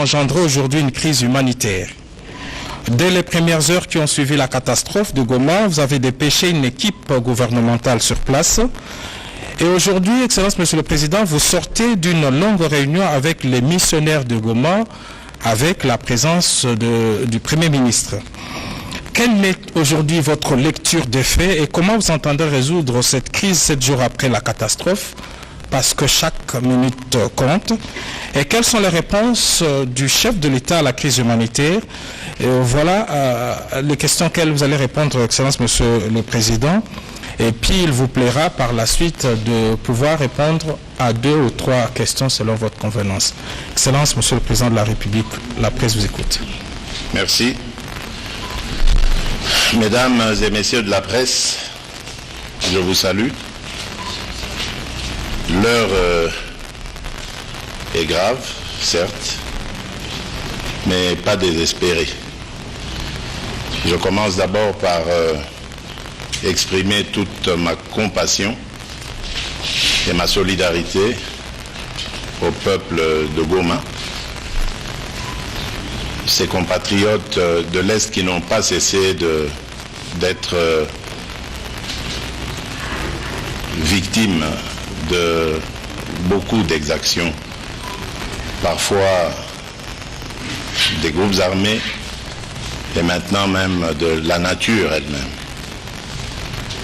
engendré aujourd'hui une crise humanitaire. Dès les premières heures qui ont suivi la catastrophe de Goma, vous avez dépêché une équipe gouvernementale sur place. Et aujourd'hui, Excellence Monsieur le Président, vous sortez d'une longue réunion avec les missionnaires de Goma, avec la présence du Premier ministre. Quelle est aujourd'hui votre lecture des faits et comment vous entendez résoudre cette crise 7 jours après la catastrophe? Parce que chaque minute compte. Et quelles sont les réponses du chef de l'État à la crise humanitaire? Et voilà les questions auxquelles vous allez répondre, Excellence Monsieur le Président. Et puis il vous plaira par la suite de pouvoir répondre à 2 ou 3 questions selon votre convenance. Excellence Monsieur le Président de la République, la presse vous écoute. Merci. Mesdames et messieurs de la presse, je vous salue. L'heure est grave, certes, mais pas désespérée. Je commence d'abord par exprimer toute ma compassion et ma solidarité au peuple de Goma, ces compatriotes de l'Est qui n'ont pas cessé d'être victimes de beaucoup d'exactions, parfois des groupes armés et maintenant même de la nature elle-même.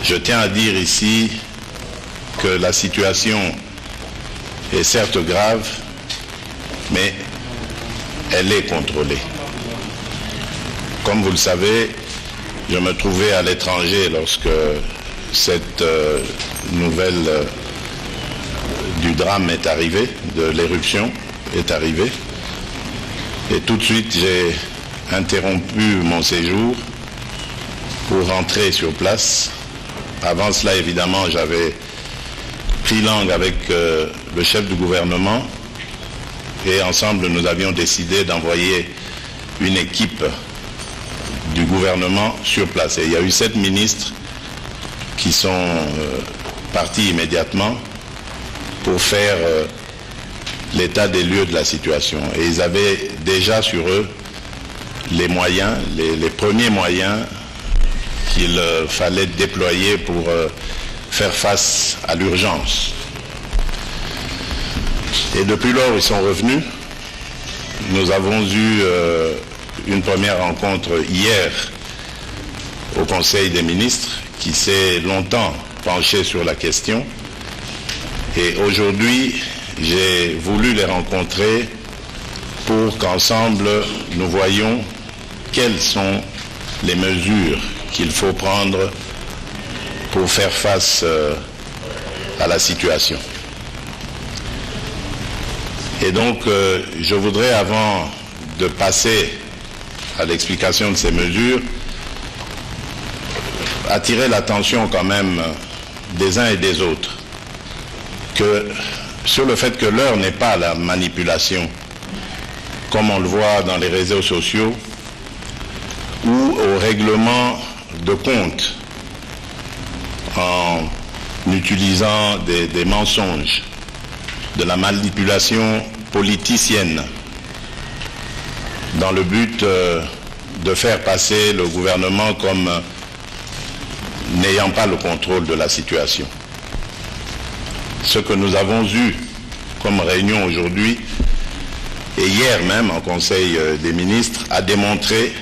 Je tiens à dire ici que la situation est certes grave, mais elle est contrôlée. Comme vous le savez, je me trouvais à l'étranger lorsque cette nouvelle du drame est arrivée, de l'éruption est arrivée. Et tout de suite, j'ai interrompu mon séjour pour rentrer sur place. Avant cela, évidemment, j'avais pris langue avec le chef du gouvernement et ensemble, nous avions décidé d'envoyer une équipe du gouvernement sur place. Et il y a eu 7 ministres qui sont partis immédiatement pour faire l'état des lieux de la situation. Et ils avaient déjà sur eux les moyens, les premiers moyens qu'il fallait déployer pour faire face à l'urgence. Et depuis lors, ils sont revenus. Nous avons eu une première rencontre hier au Conseil des ministres qui s'est longtemps penché sur la question. Et aujourd'hui, j'ai voulu les rencontrer pour qu'ensemble, nous voyions quelles sont les mesures qu'il faut prendre pour faire face à la situation. Et donc, je voudrais, avant de passer à l'explication de ces mesures, attirer l'attention quand même des uns et des autres sur le fait que l'heure n'est pas à la manipulation, comme on le voit dans les réseaux sociaux, ou au règlement de compte en utilisant des mensonges, de la manipulation politicienne, dans le but de faire passer le gouvernement comme n'ayant pas le contrôle de la situation. Ce que nous avons eu comme réunion aujourd'hui, et hier même en Conseil des ministres, a démontré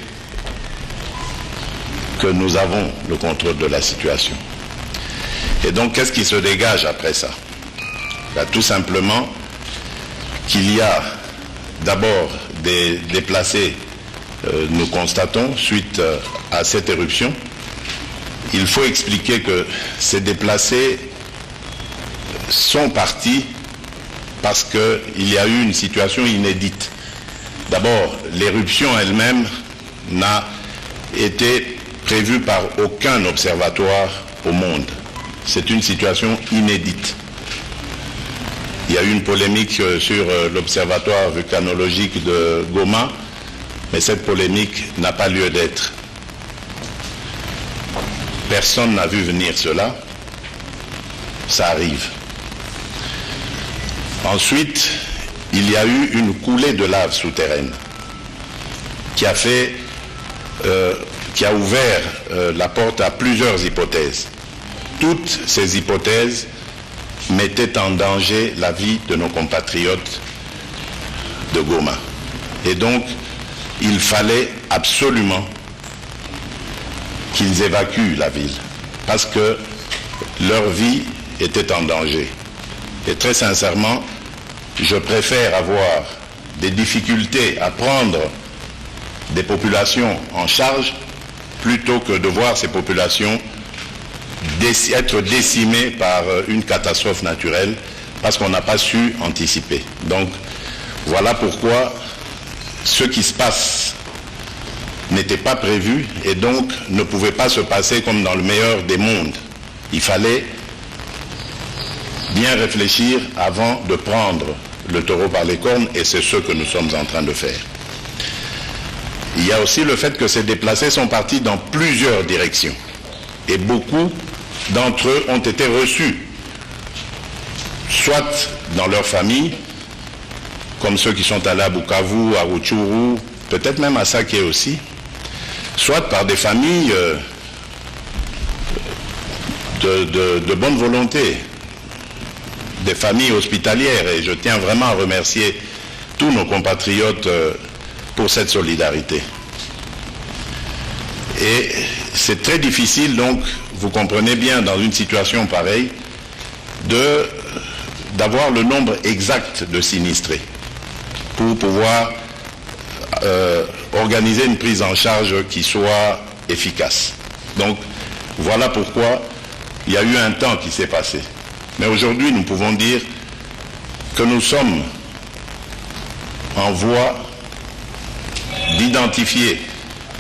que nous avons le contrôle de la situation. Et donc, qu'est-ce qui se dégage après ça? Tout simplement qu'il y a d'abord des déplacés, nous constatons, suite à cette éruption. Il faut expliquer que ces déplacés sont partis parce qu'il y a eu une situation inédite. D'abord, l'éruption elle-même n'a été prévue par aucun observatoire au monde. C'est une situation inédite. Il y a eu une polémique sur l'observatoire volcanologique de Goma, mais cette polémique n'a pas lieu d'être. Personne n'a vu venir cela. Ça arrive. Ensuite, il y a eu une coulée de lave souterraine qui a ouvert la porte à plusieurs hypothèses. Toutes ces hypothèses mettaient en danger la vie de nos compatriotes de Goma. Et donc, il fallait absolument qu'ils évacuent la ville, parce que leur vie était en danger. Et très sincèrement, je préfère avoir des difficultés à prendre des populations en charge plutôt que de voir ces populations être décimées par une catastrophe naturelle parce qu'on n'a pas su anticiper. Donc voilà pourquoi ce qui se passe n'était pas prévu et donc ne pouvait pas se passer comme dans le meilleur des mondes. Il fallait bien réfléchir avant de prendre le taureau par les cornes et c'est ce que nous sommes en train de faire. Il y a aussi le fait que ces déplacés sont partis dans plusieurs directions et beaucoup d'entre eux ont été reçus, soit dans leur famille, comme ceux qui sont allés à Bukavu, à Rutshuru, peut-être même à Sake aussi, soit par des familles de bonne volonté, des familles hospitalières, et je tiens vraiment à remercier tous nos compatriotes pour cette solidarité. Et c'est très difficile, donc, vous comprenez bien, dans une situation pareille, d'avoir le nombre exact de sinistrés pour pouvoir organiser une prise en charge qui soit efficace. Donc, voilà pourquoi il y a eu un temps qui s'est passé. Mais aujourd'hui, nous pouvons dire que nous sommes en voie d'identifier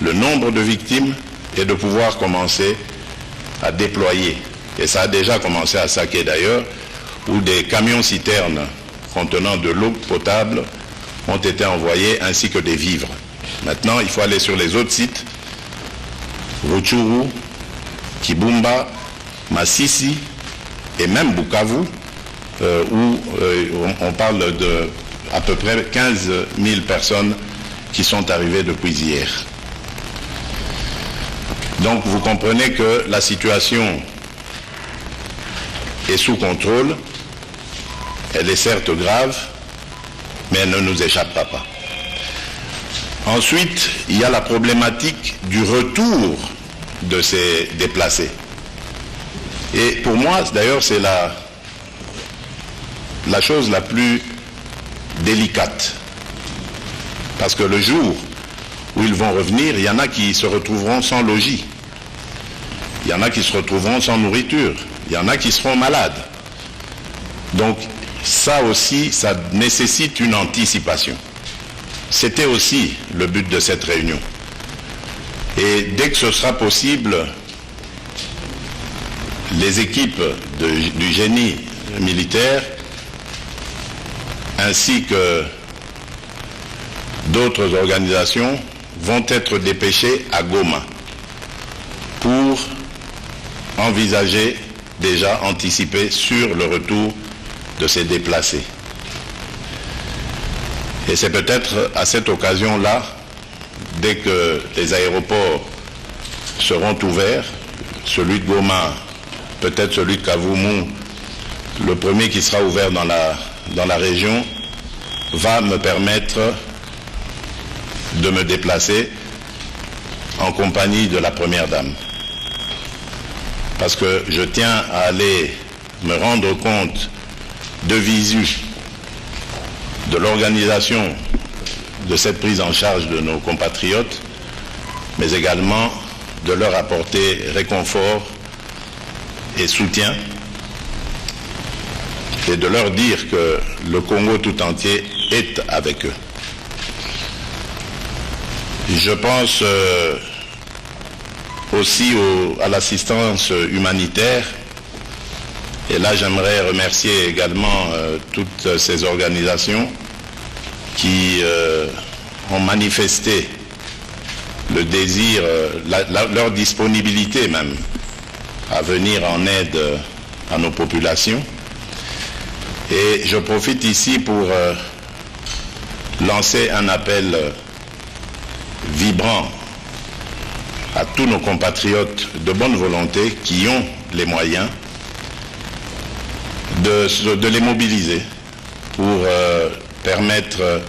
le nombre de victimes et de pouvoir commencer à déployer. Et ça a déjà commencé à Sake d'ailleurs, où des camions-citernes contenant de l'eau potable ont été envoyés ainsi que des vivres. Maintenant, il faut aller sur les autres sites, Rutshuru, Kibumba, Masisi et même Bukavu, où on parle de à peu près 15 000 personnes qui sont arrivées depuis hier. Donc vous comprenez que la situation est sous contrôle, elle est certes grave, mais elle ne nous échappera pas. Ensuite, il y a la problématique du retour de ces déplacés. Et pour moi, d'ailleurs, c'est la chose la plus délicate. Parce que le jour où ils vont revenir, il y en a qui se retrouveront sans logis. Il y en a qui se retrouveront sans nourriture. Il y en a qui seront malades. Donc, ça aussi, ça nécessite une anticipation. C'était aussi le but de cette réunion. Et dès que ce sera possible, les équipes du génie militaire ainsi que d'autres organisations vont être dépêchées à Goma pour envisager, déjà anticiper sur le retour de ces déplacés. Et c'est peut-être à cette occasion-là, dès que les aéroports seront ouverts, celui de Goma, peut-être celui de Kavumu, le premier qui sera ouvert dans la région, va me permettre de me déplacer en compagnie de la Première Dame. Parce que je tiens à aller me rendre compte de visu de l'organisation de cette prise en charge de nos compatriotes, mais également de leur apporter réconfort et soutien, et de leur dire que le Congo tout entier est avec eux. Je pense aussi à l'assistance humanitaire, et là j'aimerais remercier également toutes ces organisations qui ont manifesté le désir, leur disponibilité même à venir en aide à nos populations. Et je profite ici pour lancer un appel vibrant à tous nos compatriotes de bonne volonté qui ont les moyens de les mobiliser pour permettre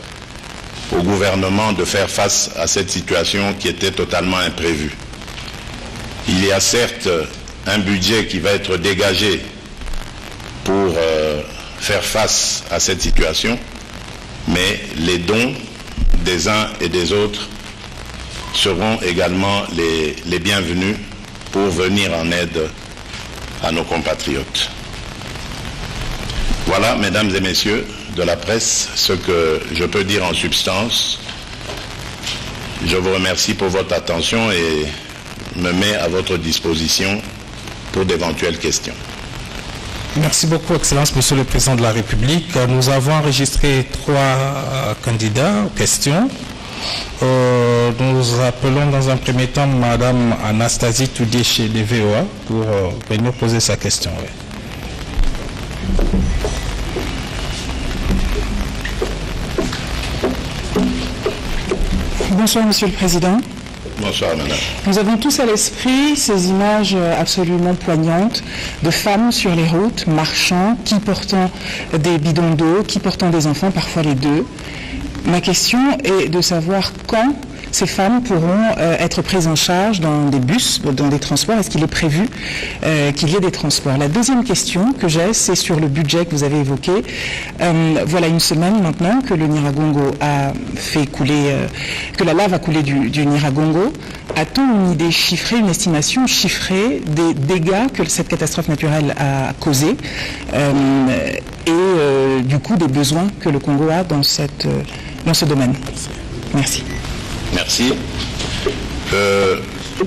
au gouvernement de faire face à cette situation qui était totalement imprévue. Il y a certes un budget qui va être dégagé pour faire face à cette situation, mais les dons des uns et des autres seront également les bienvenus pour venir en aide à nos compatriotes. Voilà, mesdames et messieurs de la presse, ce que je peux dire en substance. Je vous remercie pour votre attention et me mets à votre disposition pour d'éventuelles questions. Merci beaucoup, Excellence, Monsieur le Président de la République. Nous avons enregistré 3 candidats aux questions. Nous appelons dans un premier temps Madame Anastasie Toudié chez les VOA pour venir poser sa question. Oui. Bonsoir, Monsieur le Président. Bonsoir, madame. Nous avons tous à l'esprit ces images absolument poignantes de femmes sur les routes, marchant, qui portant des bidons d'eau, qui portant des enfants, parfois les deux. Ma question est de savoir quand ces femmes pourront être prises en charge dans des bus, dans des transports. Est-ce qu'il est prévu qu'il y ait des transports? La deuxième question que j'ai, c'est sur le budget que vous avez évoqué. Voilà une semaine maintenant que le Nyiragongo a fait couler, que la lave a coulé du Nyiragongo. A-t-on une idée chiffrée, une estimation chiffrée des dégâts que cette catastrophe naturelle a causés et du coup des besoins que le Congo a dans ce domaine? Merci. Merci.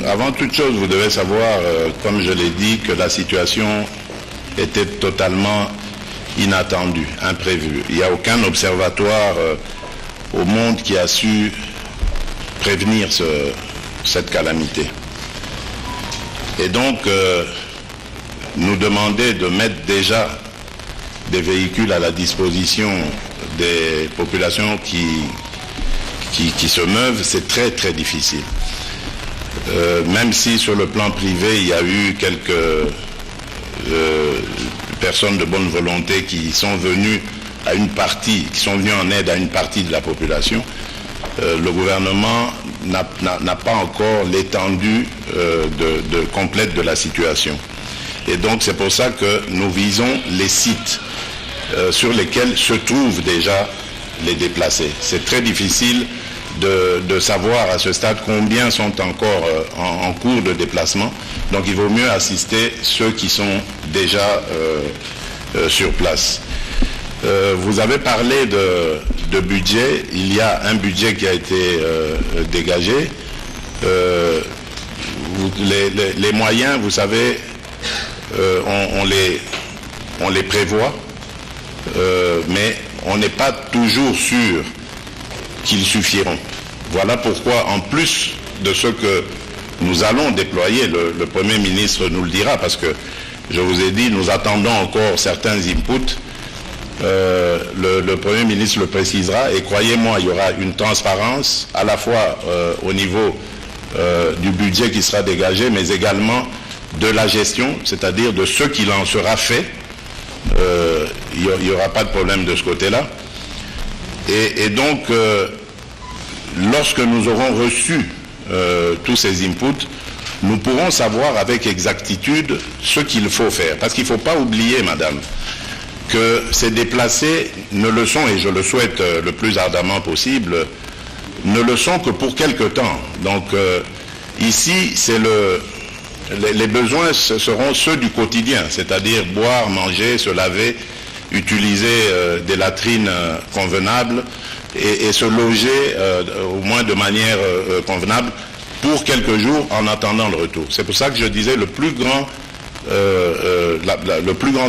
Avant toute chose, vous devez savoir, comme je l'ai dit, que la situation était totalement inattendue, imprévue. Il n'y a aucun observatoire au monde qui a su prévenir cette calamité. Et donc, nous demander de mettre déjà des véhicules à la disposition des populations qui se meuvent, c'est très très difficile. Même si sur le plan privé, il y a eu quelques personnes de bonne volonté qui sont venues en aide à une partie de la population, le gouvernement n'a pas encore l'étendue complète de la situation. Et donc c'est pour ça que nous visons les sites sur lesquels se trouvent déjà les déplacés. C'est très difficile de savoir à ce stade combien sont encore en cours de déplacement. Donc il vaut mieux assister ceux qui sont déjà sur place. Vous avez parlé de budget. Il y a un budget qui a été dégagé. Les moyens, vous savez, on les prévoit, mais on n'est pas toujours sûr qu'ils suffiront. Voilà pourquoi, en plus de ce que nous allons déployer, le Premier ministre nous le dira, parce que je vous ai dit, nous attendons encore certains inputs. Le Premier ministre le précisera, et croyez-moi, il y aura une transparence à la fois au niveau du budget qui sera dégagé, mais également de la gestion, c'est-à-dire de ce qu'il en sera fait. Il n'y aura pas de problème de ce côté-là. Et donc, lorsque nous aurons reçu tous ces inputs, nous pourrons savoir avec exactitude ce qu'il faut faire. Parce qu'il ne faut pas oublier, madame, que ces déplacés ne le sont, et je le souhaite le plus ardemment possible, ne le sont que pour quelque temps. Donc, ici, les besoins seront ceux du quotidien, c'est-à-dire boire, manger, se laver, utiliser des latrines convenables et se loger au moins de manière convenable pour quelques jours en attendant le retour. C'est pour ça que je disais le plus grand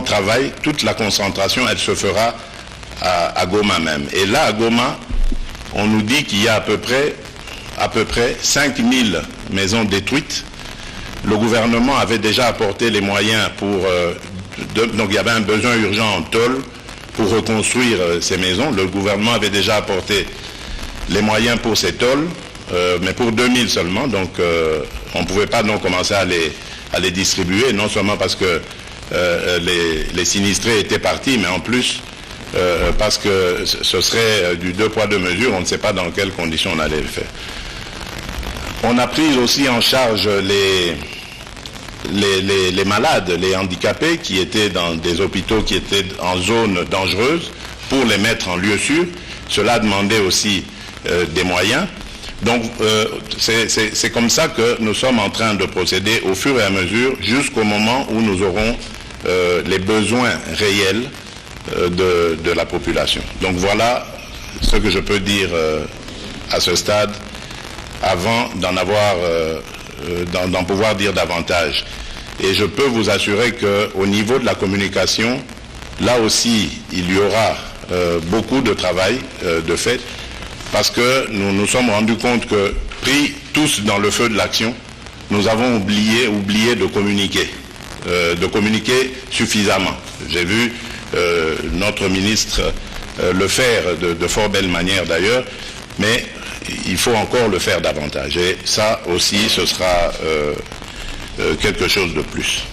travail, toute la concentration, elle se fera à Goma même. Et là, à Goma, on nous dit qu'il y a à peu près 5000 maisons détruites. Le gouvernement avait déjà apporté les moyens donc il y avait un besoin urgent en tôle pour reconstruire ces maisons. Le gouvernement avait déjà apporté les moyens pour ces tôles, mais pour 2000 seulement, donc on ne pouvait pas donc commencer à les distribuer, non seulement parce que les sinistrés étaient partis, mais en plus parce que ce serait du 2 poids 2 mesures, on ne sait pas dans quelles conditions on allait le faire. On a pris aussi en charge les malades, les handicapés qui étaient dans des hôpitaux qui étaient en zone dangereuse pour les mettre en lieu sûr. Cela demandait aussi des moyens. Donc c'est comme ça que nous sommes en train de procéder au fur et à mesure jusqu'au moment où nous aurons les besoins réels de la population. Donc voilà ce que je peux dire à ce stade avant d'en pouvoir dire davantage. Et je peux vous assurer qu'au niveau de la communication, là aussi, il y aura beaucoup de travail de fait, parce que nous nous sommes rendus compte que, pris tous dans le feu de l'action, nous avons oublié de communiquer suffisamment. J'ai vu notre ministre le faire de fort belle manière d'ailleurs, mais il faut encore le faire davantage. Et ça aussi, ce sera quelque chose de plus.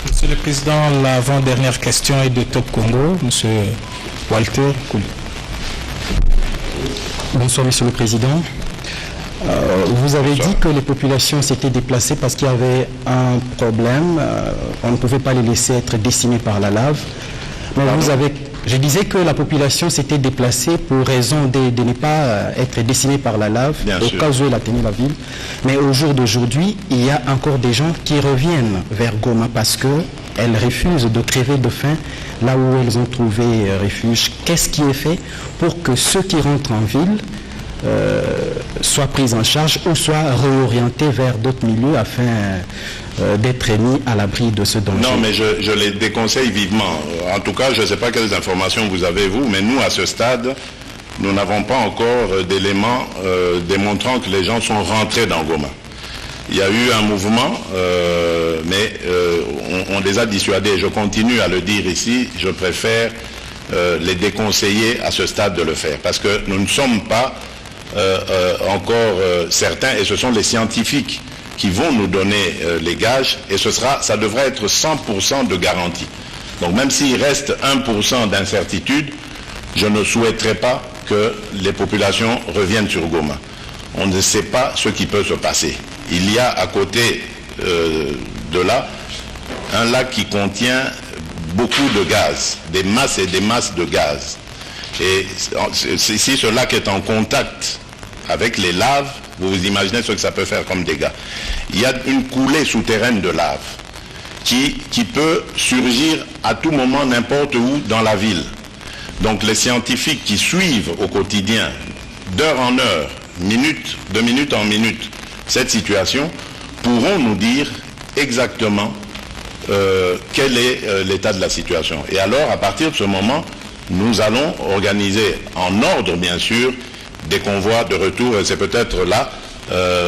Monsieur le Président, l'avant-dernière question est de Top Congo. Monsieur Walter Kouli. Bonsoir, Monsieur le Président. Vous avez dit que les populations s'étaient déplacées parce qu'il y avait un problème. On ne pouvait pas les laisser être décimées par la lave. Mais je disais que la population s'était déplacée pour raison de ne pas être décimée par la lave, au cas où elle a tenu la ville. Mais au jour d'aujourd'hui, il y a encore des gens qui reviennent vers Goma parce qu'elles refusent de crever de faim là où elles ont trouvé refuge. Qu'est-ce qui est fait pour que ceux qui rentrent en ville soient pris en charge ou soient réorientés vers d'autres milieux afin d'être mis à l'abri de ce danger? Non, mais je les déconseille vivement. En tout cas, je ne sais pas quelles informations vous avez, vous, mais nous, à ce stade, nous n'avons pas encore d'éléments démontrant que les gens sont rentrés dans Goma. Il y a eu un mouvement, mais on les a dissuadés. Je continue à le dire ici, je préfère les déconseiller à ce stade de le faire, parce que nous ne sommes pas encore certains, et ce sont les scientifiques qui vont nous donner les gages, et ça devrait être 100% de garantie. Donc même s'il reste 1% d'incertitude, je ne souhaiterais pas que les populations reviennent sur Goma. On ne sait pas ce qui peut se passer. Il y a à côté de là un lac qui contient beaucoup de gaz, des masses et des masses de gaz. Et si ce lac est en contact avec les laves, vous vous imaginez ce que ça peut faire comme dégâts. Il y a une coulée souterraine de lave qui peut surgir à tout moment n'importe où dans la ville. Donc les scientifiques qui suivent au quotidien, d'heure en heure, de minute en minute, cette situation, pourront nous dire exactement quel est l'état de la situation. Et alors, à partir de ce moment, nous allons organiser en ordre, bien sûr, des convois de retour. Et c'est peut-être là,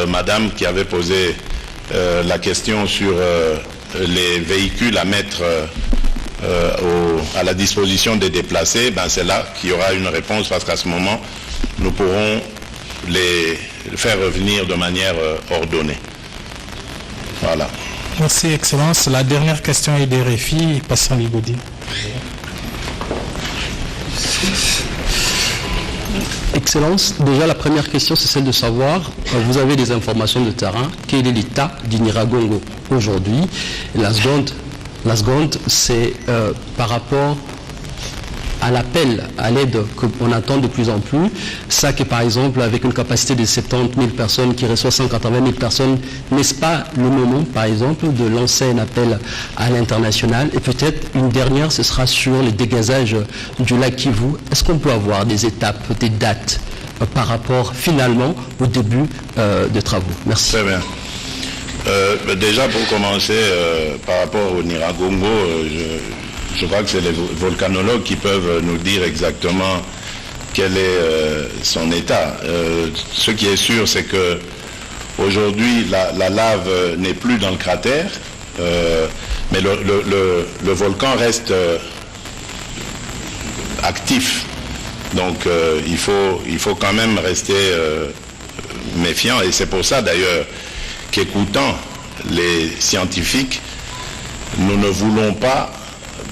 madame qui avait posé la question sur les véhicules à mettre à la disposition des déplacés, c'est là qu'il y aura une réponse, parce qu'à ce moment, nous pourrons les faire revenir de manière ordonnée. Voilà. Merci, Excellence. La dernière question est des RFI, Passant Ligodi. Excellence, déjà la première question c'est celle de savoir, vous avez des informations de terrain, quel est l'état du Nyiragongo aujourd'hui? La seconde c'est par rapport à l'appel, à l'aide qu'on attend de plus en plus. Ça que par exemple avec une capacité de 70 000 personnes qui reçoit 180 000 personnes, n'est-ce pas le moment par exemple de lancer un appel à l'international? Et peut-être une dernière, ce sera sur le dégazage du lac Kivu. Est-ce qu'on peut avoir des étapes, des dates par rapport finalement au début des travaux? Merci. Très bien. Déjà pour commencer, par rapport au Nyiragongo, je crois que c'est les volcanologues qui peuvent nous dire exactement quel est son état. Ce qui est sûr, c'est que aujourd'hui, la lave n'est plus dans le cratère, mais le volcan reste actif. Donc il faut quand même rester méfiant, et c'est pour ça d'ailleurs qu'écoutant les scientifiques, nous ne voulons pas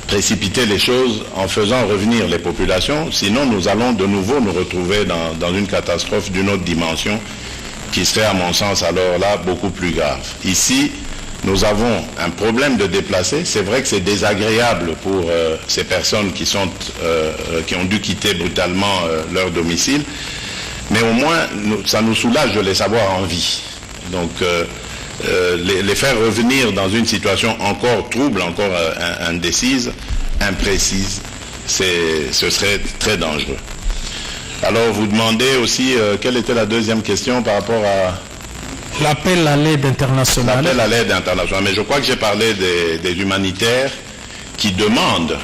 précipiter les choses en faisant revenir les populations, sinon nous allons de nouveau nous retrouver dans une catastrophe d'une autre dimension qui serait à mon sens alors là beaucoup plus grave. Ici, nous avons un problème de déplacés. C'est vrai que c'est désagréable pour ces personnes qui ont dû quitter brutalement leur domicile, mais au moins ça nous soulage de les avoir en vie. Donc les faire revenir dans une situation encore trouble, encore indécise, imprécise, ce serait très dangereux. Alors vous demandez aussi quelle était la deuxième question par rapport à... L'appel à l'aide internationale. L'appel à l'aide internationale. Mais je crois que j'ai parlé des humanitaires qui demandent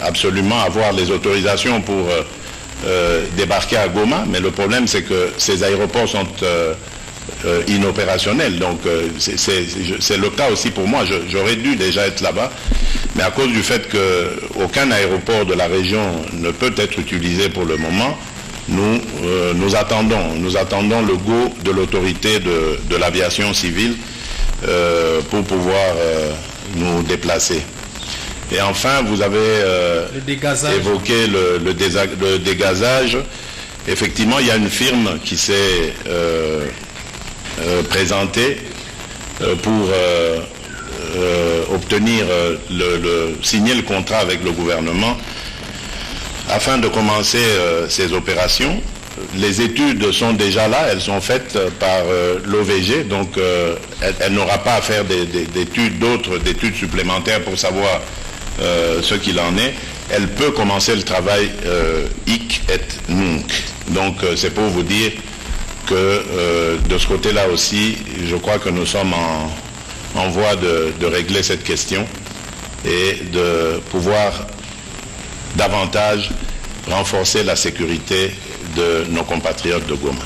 absolument avoir les autorisations pour débarquer à Goma, mais le problème c'est que ces aéroports sont inopérationnels. Donc c'est le cas aussi pour moi. J'aurais dû déjà être là-bas, mais à cause du fait qu'aucun aéroport de la région ne peut être utilisé pour le moment, nous attendons le go de l'autorité de l'aviation civile pour pouvoir nous déplacer. Et enfin, vous avez évoqué le dégazage. Effectivement, il y a une firme qui s'est présentée pour signer le contrat avec le gouvernement afin de commencer ces opérations. Les études sont déjà là, elles sont faites par l'OVG, donc elle n'aura pas à faire d'études supplémentaires pour savoir ce qu'il en est. Elle peut commencer le travail hic et nunc. Donc c'est pour vous dire que de ce côté-là aussi, je crois que nous sommes en voie de régler cette question et de pouvoir davantage renforcer la sécurité de nos compatriotes de Goma.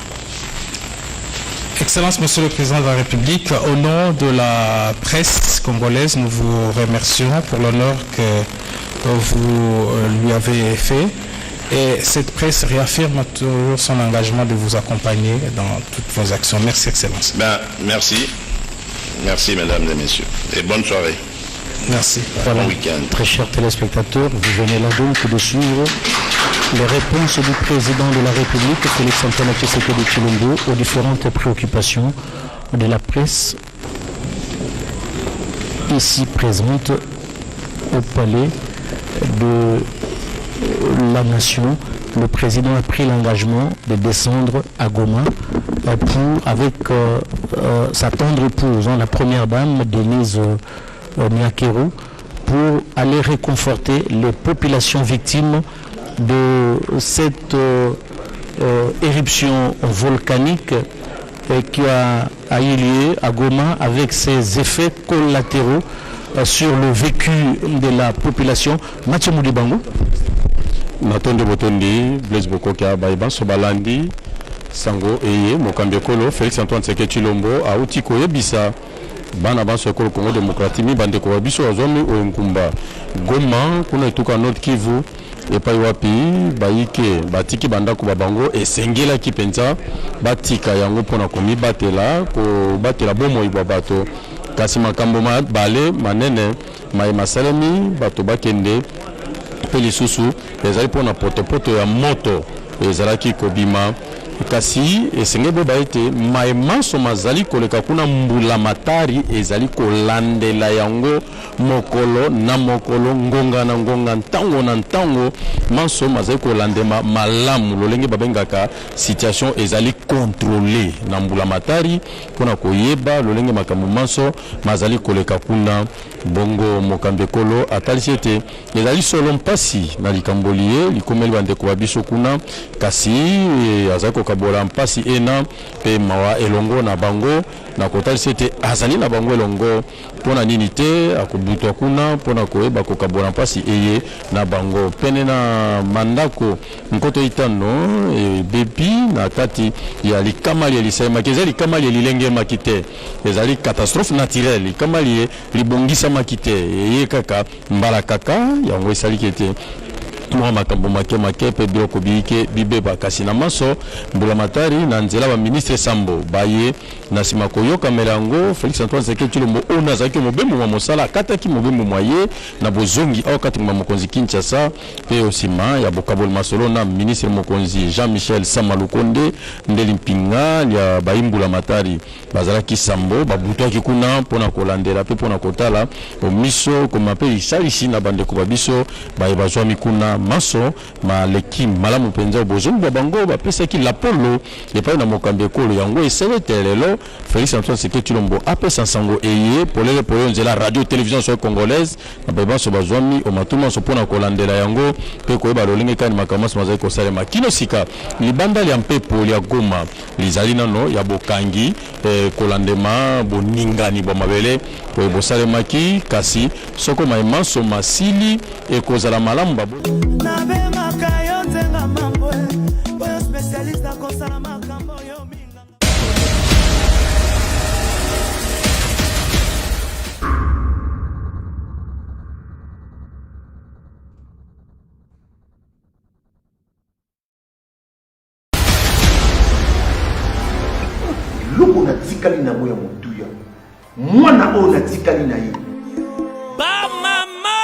Excellence, Monsieur le Président de la République, au nom de la presse congolaise, nous vous remercions pour l'honneur que vous lui avez fait. Et cette presse réaffirme toujours son engagement de vous accompagner dans toutes vos actions. Merci, Excellence. Merci. Merci, mesdames et messieurs. Et bonne soirée. Merci. Voilà, bon week-end. très chers téléspectateurs, vous venez là donc de suivre les réponses du président de la République, Félix Antoine Tshisekedi Tshilombo, aux différentes préoccupations de la presse ici présente au palais de la nation. Le président a pris l'engagement de descendre à Goma avec sa tendre épouse, la première dame, Denise Nyakero, pour aller réconforter les populations victimes de cette éruption volcanique qui a eu lieu à Goma, avec ses effets collatéraux sur le vécu de la population. Mathieu Moudibango. Matonde Botondi, Blaise Bokoka, Baïba, Sobalandi, Sango, Eye, Mokambekolo, Félix Antoine Tshisekedi Tshilombo, Aoutiko Yebisa, Bana Banso Ekolo Congo Démocratique, Bandeko Wabiso, Azomi, Ounkumba, Goma, Kuna Etuka Nord Kivu, Epai Wapi, Baike, Batiki Bandako Babango, et Sengela Kipenza, Batika Yango Pona Komi Batela, Ko Batela Bomo Ibabato, Kasima Kamboma, Bale, Manene, Maïma Salami, Bato Bakende, Pelisusu, ezali pona potopoto ya moto ezalaki kobima kasi esengebe baite maimanso mazali koleka kuna mbula matari ezali kolandela yango mokolo na mokolo, ngonga na ngonga, ntango na ntango manso mazali kolandema malamu lolenge babengaka situation ezali contrôlée na mbula matari pona koyeba lolenge makambo manso mazali koleka kuna. Bongo Mokambekolo atalisi ete ezali solo mpasi na likambolie likomeli bandeko babiso kuna kasi azali kokabola mpasi ena pe mawa elongo na bango na kotalisi ete azali na bango elongo pona nini te akobutwa kuna pona koyeba kokabola mpasi eye na bango pene na mandako nkoto itano bebi na kati ya likamali elisaimaki ezali likamali elilengemaki te ezali catastrophe naturelle likamali libongisa makite eye kaka mbala kaka yango esaliki ete mwa makambo make pe biloko biike bibeba kasi na maso mbulamatari na nzela ba ministre Sambo baye na sima koyoka melango Félix Antoine Tshisekedi Tshilombo ona zaki mobembo wa mosala kataki mobembo moye na bozongi au kati mwa mokonzi Kinshasa pe osima ya bokabol masolo na ministre mokonzi Jean-Michel Samalukonde ndeli mpinga ya baimbulamatari bazalaki Sambo babutaki kuna pona kolandela pe pona kotala omiso koma pe isalisi na bande ko babiso baye bazwami kuna maso maleki malamu penza bozongi babango bapesaki lapolo epai na mokambi ekolo yango eseletelo Félix Antoine Tshisekedi Tshilombo apesa sango eye polele poyo nzela radio télévision so congolaise na beba so bazwami o matuma so pona kolandela yango pe koyeba lolinge kani makamasi mazai kosalema kino sika libanda ya mpepo ya Goma lizali nano ya bokangi kolandema boningani bo mabele po bosalemaki kasi soko maimanso masili ekozala malamu babo loko na tikali na moya motuya mwana o na tikali na ye ba mama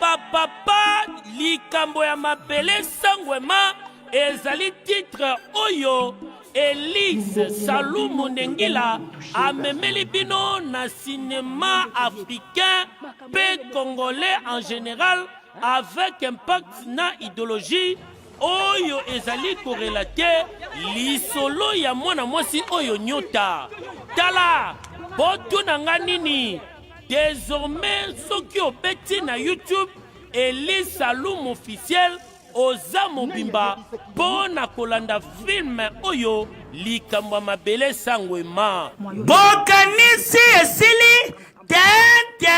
ba papa likambo ya mabele sangwema ezali titre oyo Elise Salumu Nengila amemeli bino na cinéma africain pe congolais en général avec impact na idéologie oyo ezali korelate lisolo ya mwana mwasi oyo nyota tala botuna nga nini désormais soki obeti na YouTube Elise Salumu officiel oza mobimba mpo na kolanda filme oyo likambo ya mabele sangwema bokanisi esili tete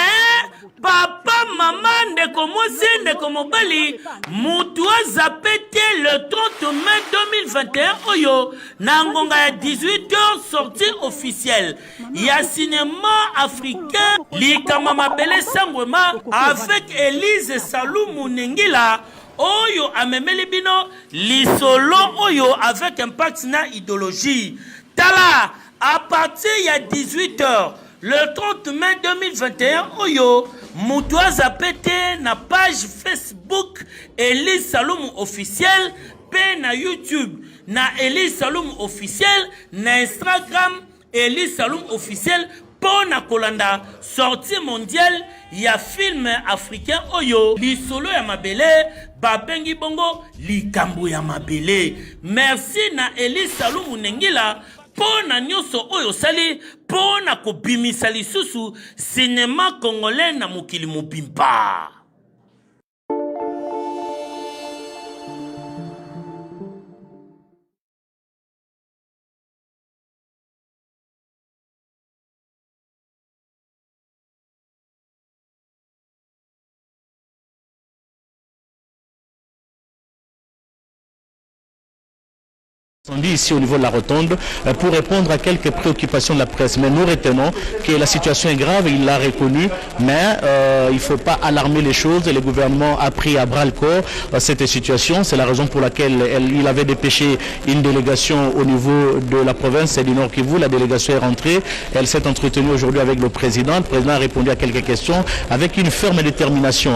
papa mama ndeko mwasi ndeko mobali mutu azape te le 30 mai 2021 oyo na ngonga ya 18h sortie officielle ya cinéma africain likambo ya mabele sangwema avec Elise Salumu Nengila oyo amemeli bino lisolo oyo avec impact na idéologie tala à partir ya 18h le 30 mai 2021 oyo mutu azapete na page Facebook Elise Salumu officiel pe na YouTube na Elise Salumu officiel na Instagram Elise Salumu officiel pour na kolanda sortie mondiale ya film africain oyo lisolo ya mabele babengi bongo likambo ya mabele. Merci na Elise Salumu Nengila pona nyoso oyo sali pona kobimisa lisusu cinéma congolais na mokili mobimba. Ici au niveau de la rotonde pour répondre à quelques préoccupations de la presse. Mais nous retenons que la situation est grave, il l'a reconnu, mais il ne faut pas alarmer les choses. Le gouvernement a pris à bras le corps cette situation. C'est la raison pour laquelle il avait dépêché une délégation au niveau de la province du Nord Kivu. La délégation est rentrée, elle s'est entretenue aujourd'hui avec le président. Le président a répondu à quelques questions avec une ferme détermination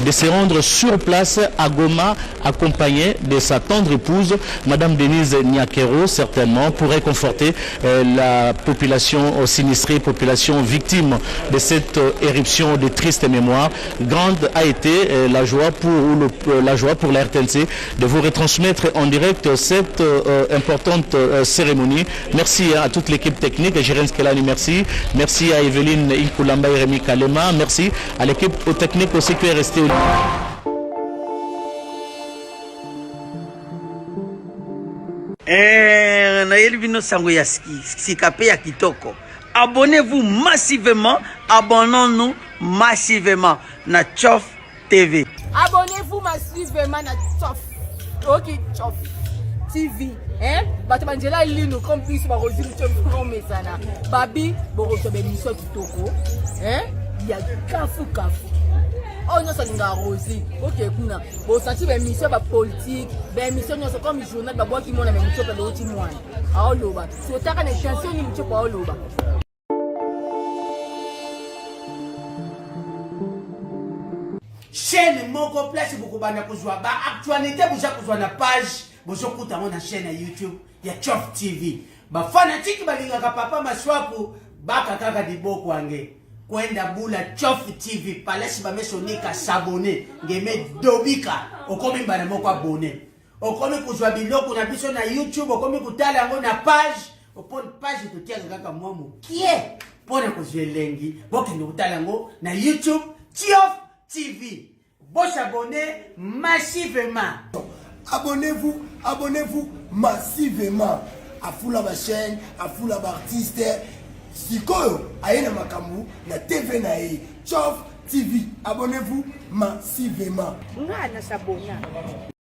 de se rendre sur place à Goma, accompagné de sa tendre épouse, Madame Denise Nyakero, certainement, pour réconforter la population sinistrée, population victime de cette éruption de triste mémoire. Grande a été la joie pour la RTNC de vous retransmettre en direct cette importante cérémonie. Merci à toute l'équipe technique, Jérém Skelani, merci. Merci à Evelyne Inkulamba et Rémi Kalema. Merci à l'équipe technique aussi qui est restée au Abonnez-vous massivement, abonnons-nous massivement na Tchof TV. Abonnez-vous massivement na Tchof. Ok, Tchof TV. Batmanjela lino comme plus barozi mchomfro mesana. Babi boroto be miso kitoko. Il y a kafu. oh nyonso alinga Rosie ok kuna bosati baémission bapolitique baémission nyonso comme journal babwaki mona me muchope loti mwana aoloba sotaka na tension ni muchope aoloba. Chaîne moko place beaucoup bana kuzwa ba actualité buja kuzwa na page bozo kuta na chaîne ya YouTube ya Chof TV ba fanatique balinga ka papa maswaku baka kaka diboko wange kwenda bula Chof TV palesi ba mesonika s'abonner ngeme dobika okomi bana moko abonner okomi kuzwa biloko na biso na YouTube okomi kutala yango na page opon page to tia kaka mwa mukie pona kuzwa lengi bokende kutala yango na YouTube Chof TV. Bon s'abonner massivement. Abonnez-vous massivement. À Foula ma chaîne, à Foula ma artiste. Sikoyo, aïe makambu, na TV nae. Chof TV. Abonnez-vous massivement. Nga na sabona.